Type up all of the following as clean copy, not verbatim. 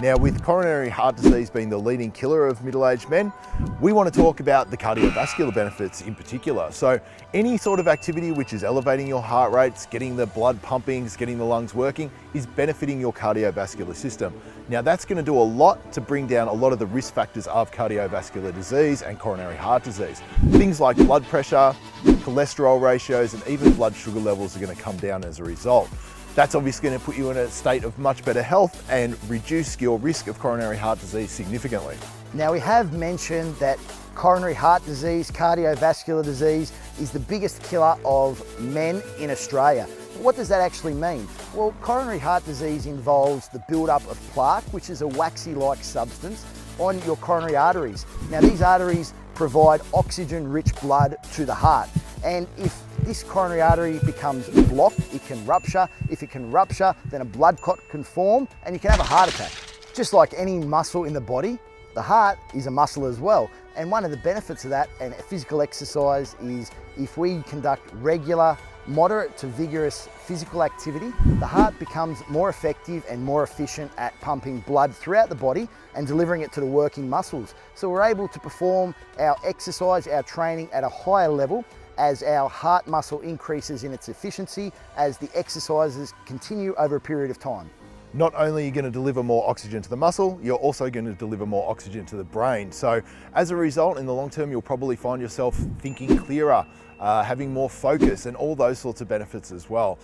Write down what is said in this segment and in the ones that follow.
Now, with coronary heart disease being the leading killer of middle-aged men, we want to talk about the cardiovascular benefits in particular. So any sort of activity which is elevating your heart rates, getting the blood pumping, getting the lungs working, is benefiting your cardiovascular system. Now, that's going to do a lot to bring down a lot of the risk factors of cardiovascular disease and coronary heart disease. Things like blood pressure, cholesterol ratios, and even blood sugar levels are going to come down as a result. That's obviously going to put you in a state of much better health and reduce your risk of coronary heart disease significantly. Now, we have mentioned that coronary heart disease, cardiovascular disease, is the biggest killer of men in Australia. What does that actually mean? Well, coronary heart disease involves the build-up of plaque, which is a waxy-like substance, on your coronary arteries. Now, these arteries provide oxygen-rich blood to the heart. And if this coronary artery becomes blocked, it can rupture. If it can rupture, then a blood clot can form and you can have a heart attack. Just like any muscle in the body, the heart is a muscle as well. And one of the benefits of that and physical exercise is if we conduct regular, moderate to vigorous physical activity, the heart becomes more effective and more efficient at pumping blood throughout the body and delivering it to the working muscles. So we're able to perform our exercise, our training at a higher level as our heart muscle increases in its efficiency as the exercises continue over a period of time. Not only are you going to deliver more oxygen to the muscle, you're also going to deliver more oxygen to the brain. So as a result, in the long term, you'll probably find yourself thinking clearer, having more focus, and all those sorts of benefits as well.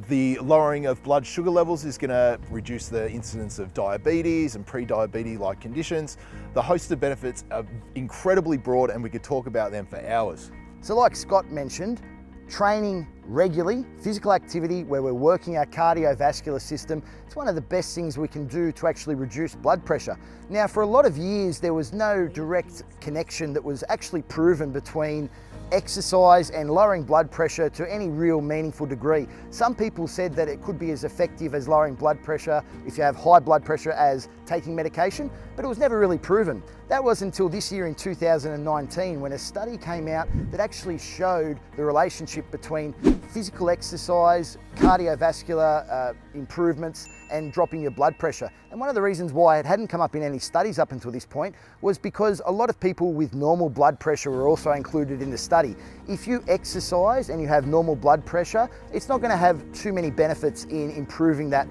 The lowering of blood sugar levels is going to reduce the incidence of diabetes and pre-diabetes-like conditions. The host of benefits are incredibly broad, and we could talk about them for hours. So like Scott mentioned, training regularly, physical activity where we're working our cardiovascular system, it's one of the best things we can do to actually reduce blood pressure. Now, for a lot of years, there was no direct connection that was actually proven between exercise and lowering blood pressure to any real meaningful degree. Some people said that it could be as effective as lowering blood pressure if you have high blood pressure as taking medication, but it was never really proven. That was until this year in 2019 when a study came out that actually showed the relationship between physical exercise, cardiovascular improvements, and dropping your blood pressure. And one of the reasons why it hadn't come up in any studies up until this point was because a lot of people with normal blood pressure were also included in the study. If you exercise and you have normal blood pressure, it's not going to have too many benefits in improving that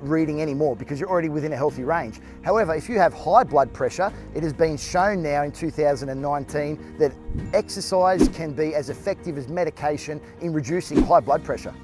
reading anymore because you're already within a healthy range. However, if you have high blood pressure, it has been shown now in 2019 that exercise can be as effective as medication in reducing high blood pressure.